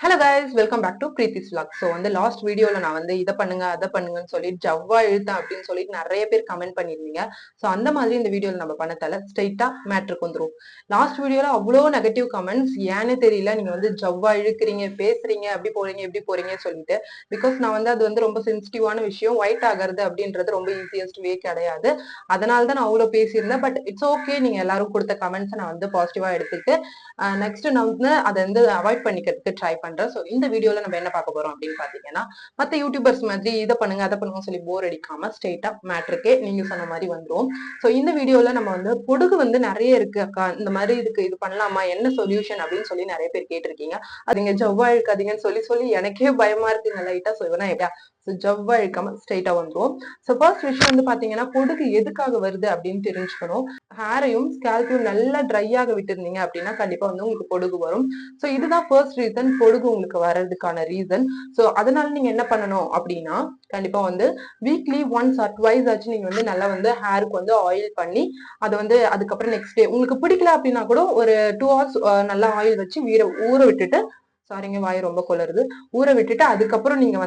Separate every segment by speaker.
Speaker 1: Hello guys, welcome back to Preethi's vlog. So last வீடியோல நான் இதை பண்ணுங்க அதை பண்ணுங்கன்னு சொல்லி ஜவ்வா இழுத்தேன் அப்படின்னு சொல்லிட்டு நிறைய பேர் கமெண்ட் பண்ணியிருந்தீங்க. ஸோ அந்த மாதிரி இந்த வீடியோல நம்ம பண்ணத்தால ஸ்ட்ரைட்டா மேட்ருக்கு வந்துரும். லாஸ்ட் வீடியோல அவ்வளோ நெகட்டிவ் கமெண்ட்ஸ், ஏன்னு தெரியல. நீங்க ஜவ்வா இழுக்கிறீங்க, பேசுறீங்க, அப்படி போறீங்க எப்படி போறீங்க சொல்லிட்டு. பிகாஸ் நான் அது ரொம்ப சென்சிட்டிவான விஷயம். ஒயிட் ஆகிறது அப்படின்றது ரொம்ப ஈஸியஸ்ட் வே கிடையாது. அதனால தான் நான் அவ்வளோ பேசியிருந்தேன். பட் இட்ஸ் ஓகே, நீங்க எல்லாரும் கொடுத்த கமெண்ட்ஸை நான் பாசிட்டிவா எடுத்துட்டு நெக்ஸ்ட் நான் அதை அவாய்ட் பண்ணிக்கிறதுக்கு ட்ரை பண்றேன். சோ இந்த வீடியோல நம்ம என்ன பார்க்க போறோம் அப்படின்னு பாத்தீங்கன்னா, மத்த யூடியூபர்ஸ் மாதிரி இதை பண்ணுங்க அதை பண்ணுங்க சொல்லி போர் அடிக்காம ஸ்ட்ரெயிட்டா மேட்ருக்கே நீங்க சொன்ன மாதிரி வந்துரும். சோ இந்த வீடியோல நம்ம பொடுகு நிறைய இருக்கு அக்கா, இந்த மாதிரி இதுக்கு இது பண்ணலாமா, என்ன சொல்யூஷன் அப்படின்னு சொல்லி நிறைய பேர் கேட்டிருக்கீங்க. அது நீங்க ஜவ்வா இழுக்காதீங்கன்னு சொல்லி சொல்லி எனக்கே பயமா இருக்குங்க லைட்டா. சோ இவனா எப்படியா ஜவ்வா இழுக்காம ஸ்ட்ரெயிட்டா வந்துரும். சோ ஃபர்ஸ்ட் விஷயம் பாத்தீங்கன்னா, பொடுகு எதுக்காக வருது அப்படின்னு தெரிஞ்சுக்கணும். ஹேரையும் ஸ்கேல்பையும் நல்லா ட்ரை ஆக விட்டுருந்தீங்க அப்படின்னா கண்டிப்பா உங்களுக்கு பொடுகு வரும். சோ இதுதான் ஃபர்ஸ்ட் ரீசன், பொடுகு உங்களுக்கு வர்றதுக்கான ரீசன். சோ அதனால நீங்க என்ன பண்ணணும் அப்படின்னா, கண்டிப்பா வீக்லி ஒன்ஸ் ஆர் ட்வைஸ் ஆச்சு நீங்க நல்லா ஹேருக்கு ஆயில் பண்ணி அதை அதுக்கப்புறம் நெக்ஸ்ட் டே உங்களுக்கு பிடிக்கல அப்படின்னா கூட ஒரு 2 hours நல்லா ஆயில் வச்சு ஊற விட்டுட்டு, சாரிங்க வாய் ரொம்ப கொளருது, ஊற விட்டுட்டு அதுக்கப்புறம் நீங்க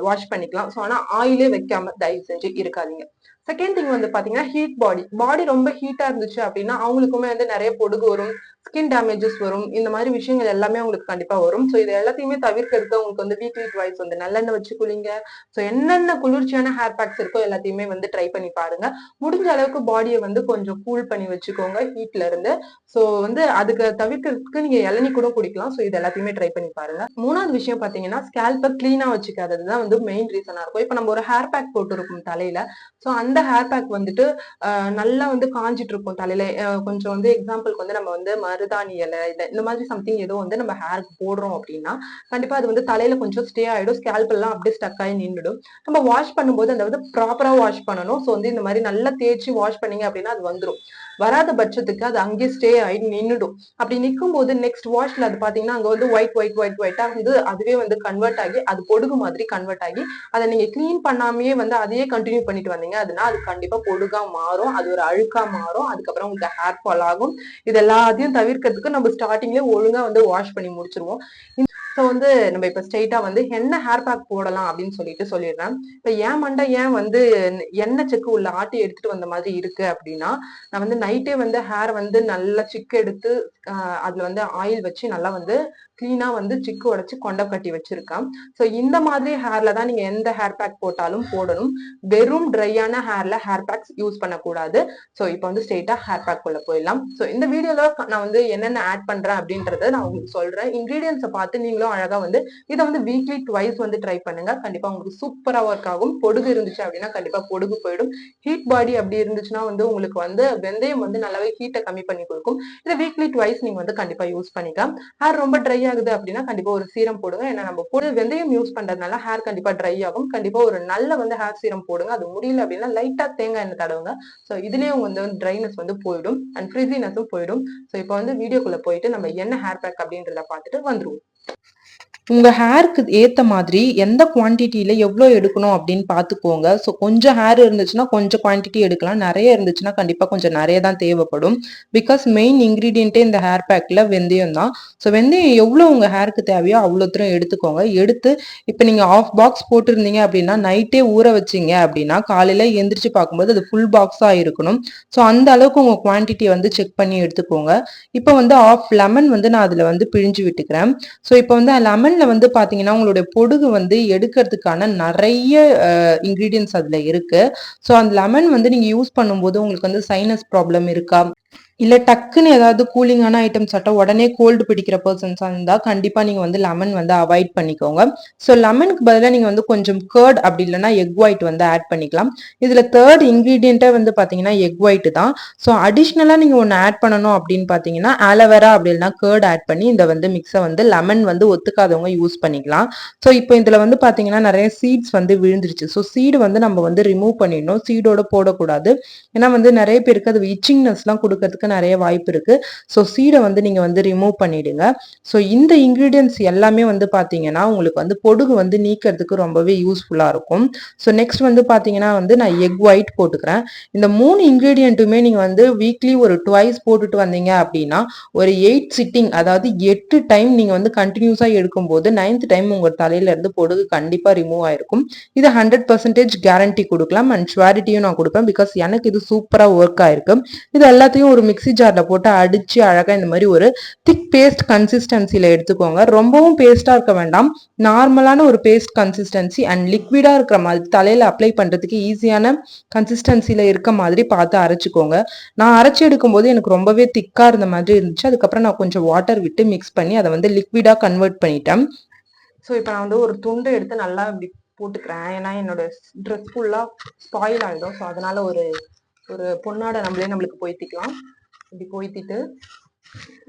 Speaker 1: வாஷ் பண்ணிக்கலாம். சோ ஆனா ஆயிலே வைக்காம தயவு செஞ்சு இருக்காதீங்க. செகண்ட் திங் பாத்தீங்கன்னா, ஹீட் பாடி ரொம்ப ஹீட்டா இருந்துச்சு அப்படின்னா அவங்களுக்குமே நிறைய பொடுகு வரும், ஸ்கின் டேமேஜஸ் வரும். இந்த மாதிரி விஷயங்கள் எல்லாமே உங்களுக்கு கண்டிப்பா வரும். சோ இது எல்லாத்தையுமே தவிர்க்கிறதுக்கு உங்களுக்கு வீக்லி ட்வைஸ் நல்லெண்ணெய் வச்சு குளிங்க. சோ என்னென்ன குளிர்ச்சியான ஹேர் பேக்ஸ் இருக்கோ எல்லாத்தையுமே ட்ரை பண்ணி பாருங்க. முடிஞ்ச அளவுக்கு பாடியை கொஞ்சம் கூல் பண்ணி வச்சுக்கோங்க ஹீட்ல இருந்து. சோ அதுக்கு தவிர்க்கிறதுக்கு நீங்க இளநீ கூட குடிக்கலாம். சோ இது எல்லாத்தையுமே ட்ரை பண்ணி பாருங்க. மூணாவது விஷயம் பாத்தீங்கன்னா, ஸ்கேல்ப கிளீனா வச்சுக்காததுதான் மெயின் ரீசனா இருக்கும். இப்ப நம்ம ஒரு ஹேர் பேக் போட்டு இருக்கும் தலையில. சோ அந்த ஹேர் பேக் நல்லா காஞ்சிட்டு இருக்கும் தலையில. கொஞ்சம் எக்ஸாம்பிளுக்கு நம்ம மருதாணி இலை இந்த மாதிரி சம்திங் ஏதோ நம்ம ஹேருக்கு போடுறோம் அப்படின்னா கண்டிப்பா அது தலையில கொஞ்சம் ஸ்டே ஆயிடும். ஸ்கேல்ப் எல்லாம் அப்படியே ஸ்டக் ஆகி நின்றுடும். நம்ம வாஷ் பண்ணும்போது அந்த ப்ராப்பரா வாஷ் பண்ணணும். ஸோ இந்த மாதிரி நல்லா தேய்ச்சி வாஷ் பண்ணீங்க அப்படின்னா அது வந்துடும். வராத பட்சத்துக்கு அது அங்கேயே ஸ்டே ஆகி நின்றுடும். அப்படி நிற்கும் போது நெக்ஸ்ட் வாஷ்ல அது பாத்தீங்கன்னா அங்க ஒயிட் ஒயிட் ஒயிட் ஒயிட்டா அதுவே கன்வெர்ட் ஆகி அது பொடுகு மாதிரி கன்வெர்ட் ஆகி அதை நீங்க கிளீன் பண்ணாமையே அதையே கண்டினியூ பண்ணிட்டு வந்தீங்க அதுனா அது கண்டிப்பா பொடுகா மாறும். அது ஒரு அழுக்கா மாறும். அதுக்கப்புறம் உங்களுக்கு ஹேர் ஃபால் ஆகும். இது எல்லாத்தையும் தவிர்க்கிறதுக்கு நம்ம ஸ்டார்டிங்லேயே ஒழுங்கா வாஷ் பண்ணி முடிச்சிருவோம். சோ நம்ம இப்ப ஸ்ட்ரெயிட்டா என்ன ஹேர் பேக் போடலாம் அப்படின்னு சொல்லிடுறேன். இப்ப ஏன் மண்டை ஏன் எண்ணெய் செக்கு உள்ள ஆட்டி எடுத்துட்டு வந்த மாதிரி இருக்கு அப்படின்னா, நான் நைட்டே ஹேர் நல்லா சிக்கு எடுத்து அதுல ஆயில் வச்சு நல்லா கிளீனா சிக்கு உடைச்சு கொண்டை கட்டி வச்சிருக்கேன். சோ இந்த மாதிரி ஹேர்ல தான் நீங்க எந்த ஹேர் பேக் போட்டாலும் போடணும். வெறும் ட்ரையான ஹேர்ல ஹேர் பேக்ஸ் யூஸ் பண்ணக்கூடாது. சோ இப்போ ஸ்ட்ரெயிட்டா ஹேர் பேக் குள்ள போயிடலாம். சோ இந்த வீடியோல நான் என்னென்ன ஆட் பண்றேன் அப்படின்றத நான் உங்களுக்கு சொல்றேன். இன்கிரீடியன்ஸை பார்த்து நீங்களும் அழகா இதை வீக்லி ட்வைஸ் ட்ரை பண்ணுங்க. கண்டிப்பா உங்களுக்கு சூப்பரா ஒர்க் ஆகும். பொடுகு இருந்துச்சு அப்படின்னா கண்டிப்பா பொடுகு போயிடும். ஹீட் பாடி அப்படி இருந்துச்சுன்னா உங்களுக்கு வெந்தயம் நல்லாவே ஹீட்டை கம்மி பண்ணி கொடுக்கும். இதை வீக்லி ட்வைஸ் நீங்க கண்டிப்பா யூஸ் பண்ணிக்கலாம். ஹேர் ரொம்ப ட்ரை ஆகுது அப்படின்னா கண்டிப்பா ஒரு சீரம் போடுங்க. ஏன்னா நம்ம வெந்தயம் யூஸ் பண்றதுனால ஹேர் கண்டிப்பா ட்ரை ஆகும். கண்டிப்பா ஒரு நல்ல ஹேர் சீரம் போடுங்க. அது முடியல அப்படின்னா லைட்டா தேங்காய் எண்ணெய் தடவுங்க. சோ இதுலயே உங்க ட்ரைனஸ் போயிடும் அண்ட் ஃப்ரிஸினஸும் போயிடும். சோ இப்போ வீடியோக்குள்ள போயிட்டு நம்ம என்ன ஹேர் பேக் அப்படின்றத பார்த்துட்டு வந்துருவோம்.
Speaker 2: உங்க ஹேருக்கு ஏத்த மாதிரி எந்த குவான்டிட்டியில எவ்வளோ எடுக்கணும் அப்படின்னு பார்த்துக்கோங்க. ஸோ கொஞ்சம் ஹேர் இருந்துச்சுன்னா கொஞ்சம் குவான்டிட்டி எடுக்கலாம். நிறைய இருந்துச்சுன்னா கண்டிப்பா கொஞ்சம் நிறைய தான் தேவைப்படும். பிகாஸ் மெயின் இன்கிரீடியன்ட்டே இந்த ஹேர் பேக்ல வெந்தயம் தான். ஸோ வெந்தயம் எவ்வளோ உங்க ஹேருக்கு தேவையோ அவ்வளோ தூரம் எடுத்துக்கோங்க. எடுத்து இப்போ நீங்க ஆஃப் பாக்ஸ் போட்டிருந்தீங்க அப்படின்னா நைட்டே ஊற வச்சீங்க அப்படின்னா காலையில எந்திரிச்சு பார்க்கும்போது அது ஃபுல் பாக்ஸா இருக்கணும். ஸோ அந்த அளவுக்கு உங்க குவான்டிட்டி செக் பண்ணி எடுத்துக்கோங்க. இப்போ ஆஃப் லெமன் நான் அதுல பிழிஞ்சு விட்டுக்கிறேன். ஸோ இப்போ லெமன்ல பாத்தீங்கன்னா உங்களுடைய பொடுகு எடுக்கிறதுக்கான நிறைய இன்கிரீடியன்ஸ் அதுல இருக்கு. ஸோ அந்த லெமன் நீங்க யூஸ் பண்ணும்போது உங்களுக்கு சைனஸ் ப்ராப்ளம் இருக்கா, இல்ல டக்குன்னு ஏதாவது கூலிங்கான ஐட்டம் சாப்பிட்டா உடனே கோல்டு பிடிக்கிற பர்சன்ஸா இருந்தா கண்டிப்பா நீங்க லெமன் அவாய்ட் பண்ணிக்கோங்க. ஸோ லெமனுக்கு பதிலாக நீங்க கொஞ்சம் கர்ட் அப்படி இல்லைன்னா எக் ஒயிட் ஆட் பண்ணிக்கலாம். இதுல தேர்ட் இன்கிரீடியன்ட்டே பாத்தீங்கன்னா எக் ஒயிட் தான். ஸோ அடிஷ்னலா நீங்க ஒன்னு ஆட் பண்ணணும் அப்படின்னு பாத்தீங்கன்னா ஆலோவேரா அப்படி இல்லைன்னா கர்ட் ஆட் பண்ணி இந்த மிக்ஸை லெமன் ஒத்துக்காதவங்க யூஸ் பண்ணிக்கலாம். ஸோ இப்போ இதுல பாத்தீங்கன்னா நிறைய சீட்ஸ் விழுந்துருச்சு. ஸோ சீடு நம்ம ரிமூவ் பண்ணிடணும். சீடோட போடக்கூடாது. ஏன்னா நிறைய பேருக்கு அது இச்சிங்னஸ் எல்லாம் கொடுக்கறதுக்கு நிறைய வாய்ப்பு இருக்கு. ஸோ சீடை வந்து நீங்க வந்து ரிமூவ் பண்ணிடுங்க. ஸோ இந்த இன்கிரீடியன்ஸ் எல்லாமே வந்து பாத்தீங்கன்னா உங்களுக்கு வந்து பொடுகு வந்து நீக்கிறதுக்கு ரொம்பவே யூஸ்ஃபுல்லா இருக்கும். ஸோ நெக்ஸ்ட் வந்து பாத்தீங்கன்னா வந்து நான் எக் ஒயிட் போட்டுக்கிறேன். இந்த 3 இன்கிரீடியன்ட்டுமே நீங்க வந்து வீக்லி ஒரு ட்வைஸ் போட்டுட்டு வந்தீங்க அப்படின்னா ஒரு 8 சிட்டிங், அதாவது 8 டைம் நீங்க வந்து கண்டினியூஸா எடுக்கும்போது 9th டைம் உங்க தலையில இருந்து பொடுகு கண்டிப்பா ரிமூவ் ஆயிருக்கும். இது 100% கேரண்டி கொடுக்கலாம் அண்ட் ஷுவாரிட்டியும் நான் கொடுப்பேன். பிகாஸ் எனக்கு இது சூப்பரா ஒர்க் ஆயிருக்கு. இது எல்லாத்தையும் ஒரு மிக்ஸி ஜார்ல போட்டு அடிச்சு அழகா இந்த மாதிரி ஒரு திக் பேஸ்ட் கன்சிஸ்டன்சில எடுத்துக்கோங்க. ரொம்பவும் பேஸ்டா இருக்க வேண்டாம். நார்மலான ஒரு பேஸ்ட் கன்சிஸ்டன்சி அண்ட் லிக்விடா இருக்கிற மாதிரி தலையில அப்ளை பண்றதுக்கு ஈஸியான கன்சிஸ்டன்சில இருக்க மாதிரி பார்த்து அரைச்சுக்கோங்க. நான் அரைச்சி எடுக்கும்போது எனக்கு ரொம்பவே திக்கா இருந்த மாதிரி இருந்துச்சு. அதுக்கப்புறம் நான் கொஞ்சம் வாட்டர் விட்டு மிக்ஸ் பண்ணி அதை வந்து லிக்விடா கன்வெர்ட் பண்ணிட்டேன். ஸோ இப்போ நான் வந்து ஒரு துண்டை எடுத்து நல்லா இப்படி போட்டுக்கிறேன். ஏன்னா என்னோட ட்ரெஸ் ஃபுல்லா ஸ்பாயில் ஆகிடும். ஸோ அதனால ஒரு ஒரு பொண்ணாட நம்மளுக்கு போய்த்திக்கலாம். இப்படி போய்த்திட்டு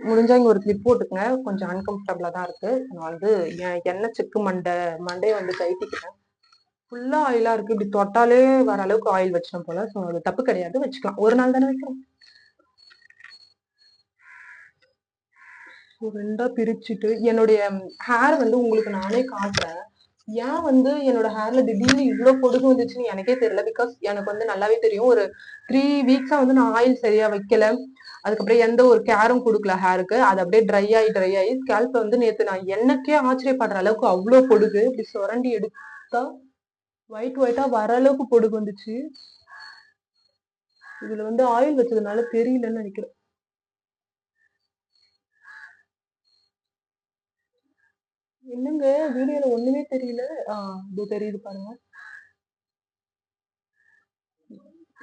Speaker 2: முடிஞ்சா இங்க ஒரு கிளிப் போட்டுக்கங்க. கொஞ்சம் அன்கம்ஃபர்டபுளா தான் இருக்கு. நான் வந்து எண்ணெய் செக்கு மண்டையை வந்து கைட்டிக்கிறேன். ஃபுல்லா ஆயிலா இருக்கு. இப்படி தொட்டாலே வர அளவுக்கு ஆயில் வச்சிடும் போல. ஸோ அது தப்பு கிடையாது, வச்சுக்கலாம். ஒரு நாள் தானே வைக்கிறோம். ரெண்டா பிரிச்சுட்டு என்னுடைய ஹேர் வந்து உங்களுக்கு நானே காட்டுறேன். ஏன் வந்து என்னோட ஹேர்ல திடீர்னு இவ்வளவு பொடுகு வந்துச்சுன்னு எனக்கே தெரியல. பிகாஸ் எனக்கு வந்து நல்லாவே தெரியும். ஒரு 3 வீக்ஸா வந்து நான் ஆயில் சரியா வைக்கல. அதுக்கப்புறம் எந்த ஒரு கேரும் கொடுக்கல ஹேருக்கு. அது அப்படியே ட்ரை ஆகி ஸ்கேல்ப் வந்து நேத்து நான் எனக்கே ஆச்சரியப்படுற அளவுக்கு அவ்வளவு பொடுகு. இப்படி சுரண்டி எடுத்தா ஒயிட்டா வர அளவுக்கு பொடுகு வந்துச்சு. இதுல வந்து ஆயில் வச்சதுனால தெரியலன்னு நினைக்கிறேன். என்னங்க வீடியோல ஒண்ணுமே தெரியல. இது தெரியுது பாருங்க.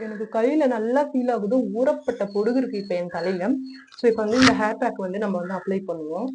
Speaker 2: எனக்கு கையில நல்லா ஃபீல் ஆகுது. ஊறப்பட்ட பொடுகு இருக்கு இப்ப என் தலையில. ஸோ இப்ப வந்து இந்த ஹேர் பேக் வந்து நம்ம வந்து அப்ளை பண்ணுவோம்.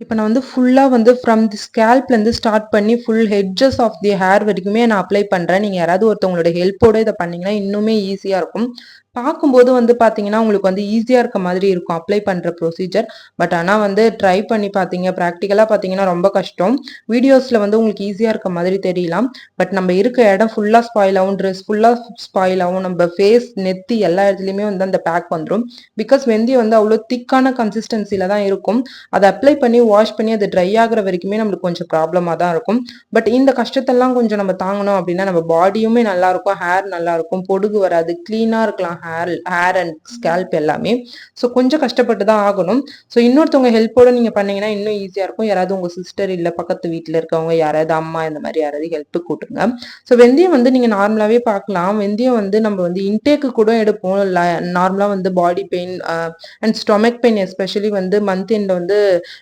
Speaker 2: இப்போ நான் வந்து ஃபுல்லா வந்து ஃப்ரம் தி ஸ்கேல்ப்ல இருந்து ஸ்டார்ட் பண்ணி full edges of the hair வரைக்குமே நான் அப்ளை பண்றேன். நீங்க யாராவது ஒருத்தவங்களோட ஹெல்ப்போட இதை பண்ணீங்கன்னா இன்னுமே ஈஸியா இருக்கும். பார்க்கும்போது வந்து பாத்தீங்கன்னா உங்களுக்கு வந்து ஈஸியா இருக்க மாதிரி இருக்கும் அப்ளை பண்ற ப்ரொசீஜர். பட் ஆனா வந்து ட்ரை பண்ணி பாத்தீங்க, ப்ராக்டிக்கலா பாத்தீங்கன்னா ரொம்ப கஷ்டம். வீடியோஸ்ல வந்து உங்களுக்கு ஈஸியா இருக்க மாதிரி தெரியலாம். பட் நம்ம இருக்க இடம் ஃபுல்லா ஸ்பாயில் ஆகும், ட்ரெஸ் ஃபுல்லா ஸ்பாயில் ஆகும், நம்ம ஃபேஸ் நெத்தி எல்லா இடத்துலயுமே வந்து அந்த பேக் வந்துடும். பிகாஸ் வெந்தயம் வந்து அவ்வளோ திக்கான கன்சிஸ்டன்சில தான் இருக்கும். அதை அப்ளை பண்ணி வாஷ் பண்ணி அது ட்ரை ஆகுற வரைக்குமே நம்மளுக்கு கொஞ்சம் ப்ராப்ளமா தான் இருக்கும். பட் இந்த கஷ்டத்தெல்லாம் கொஞ்சம் நம்ம தாங்கணும் அப்படின்னா நம்ம பாடியுமே நல்லா இருக்கும், ஹேர் நல்லா இருக்கும், பொடுகு வராது, கிளீனா இருக்கலாம் ஹேர் அண்ட் ஸ்கேல்ப் எல்லாமே. ஸோ கொஞ்சம் கஷ்டப்பட்டு தான் ஆகணும். ஸோ இன்னொருத்தவங்க ஹெல்ப்போட நீங்க பண்ணீங்கன்னா இன்னும் ஈஸியா இருக்கும். யாராவது உங்க சிஸ்டர் இல்ல பக்கத்து வீட்டுல இருக்கவங்க யாராவது அம்மா இந்த மாதிரி யாராவது ஹெல்ப் கூட்டுங்க. ஸோ வெந்தயம் வந்து நீங்க நார்மலாவே பார்க்கலாம். வெந்தயம் வந்து நம்ம வந்து இன்டேக்கு கூட எடுப்போம். நார்மலா வந்து body pain and stomach pain especially வந்து மந்த் எண்ட்ல வந்து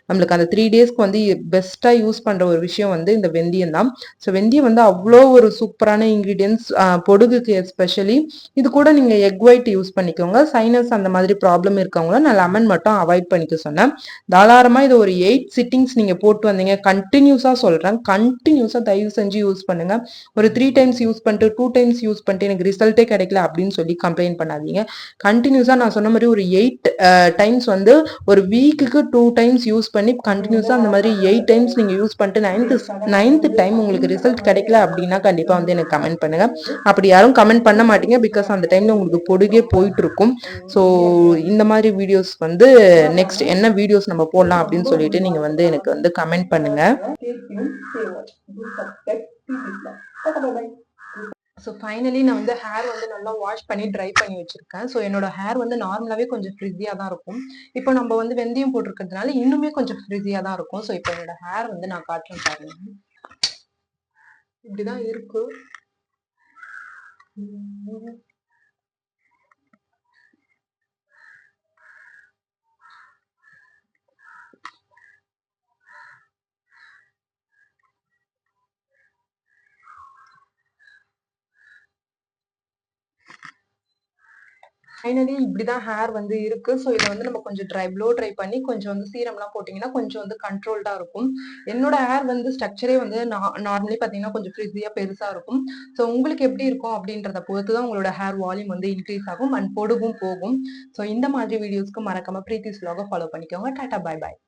Speaker 2: நம்மளுக்கு அந்த 3 டேஸ்க்கு வந்து பெஸ்டா யூஸ் பண்ற ஒரு விஷயம் வந்து இந்த வெந்தயம் தான். ஸோ வெந்தயம் வந்து அவ்வளோ ஒரு சூப்பரான இன்கிரீடியன்ஸ் பொடுகுக்கு எஸ்பெஷலி. இது கூட நீங்க எக் ஒயிட் யூஸ் பண்ணிக்கோங்க. சைனஸ் அந்த மாதிரி ப்ராப்ளம் இருக்கவங்கள நான் லெமன் மட்டும் அவாய்ட் பண்ணிக்க சொன்னேன். தாராளமா இது ஒரு 8 சிட்டிங்ஸ் நீங்க போட்டு வந்தீங்க. கண்டினியூஸா சொல்றேன், கண்டினியூஸா தயவு செஞ்சு யூஸ் பண்ணுங்க. ஒரு 3 டைம்ஸ் யூஸ் பண்ணிட்டு 2 டைம்ஸ் யூஸ் பண்ணிட்டு எனக்கு ரிசல்ட்டே கிடைக்கல அப்படின்னு சொல்லி கம்ப்ளைண்ட் பண்ணாதீங்க. கண்டினியூஸா நான் சொன்ன மாதிரி ஒரு 8 டைம்ஸ் வந்து ஒரு வீக்குக்கு 2 டைம்ஸ் யூஸ் பண்ணி கண்டினியூஸா அந்த மாதிரி 8 டைம்ஸ் நீங்க யூஸ் பண்ணிட்டு நைன்த் டைம் உங்களுக்கு ரிசல்ட் கிடைக்கல அப்படின்னா கண்டிப்பா வந்து எனக்கு கமெண்ட் பண்ணுங்க. அப்படி யாரும் கமெண்ட் பண்ண மாட்டீங்க. பிகாஸ் அந்த டைம்ல உங்களுக்கு பொடுகே போயிட்டு இருக்கும். ஸோ இந்த மாதிரி வீடியோஸ் வந்து நெக்ஸ்ட் என்ன வீடியோஸ் நம்ம போடலாம் அப்படின்னு சொல்லிட்டு நீங்க வந்து எனக்கு வந்து கமெண்ட் பண்ணுங்க. ஸோ ஃபைனலி நான் வந்து ஹேர் வந்து நல்லா வாஷ் பண்ணி ட்ரை பண்ணி வச்சிருக்கேன். ஸோ என்னோட ஹேர் வந்து நார்மலாவே கொஞ்சம் ஃப்ரிஸியா தான் இருக்கும். இப்போ நம்ம வந்து வெந்தயம் போட்டிருக்கிறதுனால இன்னுமே கொஞ்சம் ஃப்ரிஸியா தான் இருக்கும். ஸோ இப்போ என்னோட ஹேர் வந்து நான் காட்டுறேன் பாருங்க. இப்படிதான் இருக்கு. ஃபைனலி இப்படிதான் ஹேர் வந்து இருக்கு. ஸோ இதை வந்து நம்ம கொஞ்சம் ப்ளோ ட்ரை பண்ணி கொஞ்சம் வந்து சீரம்லாம் போட்டிங்கன்னா கொஞ்சம் வந்து கண்ட்ரோல்டா இருக்கும். என்னோட ஹேர் வந்து ஸ்ட்ரக்சரே வந்து நார்மலி பார்த்தீங்கன்னா கொஞ்சம் ஃப்ரிஸியா பெருசா இருக்கும். ஸோ உங்களுக்கு எப்படி இருக்கும் அப்படின்றத பொறுத்து தான் உங்களோட ஹேர் வால்யூம் வந்து இன்க்ரீஸ் ஆகும் அண்ட் பொடுகும் போகும். ஸோ இந்த மாதிரி வீடியோஸ்க்கு மறக்காம பிரீத்திஸ் vlog ஃபாலோ பண்ணிக்கோங்க. Tata, bye bye.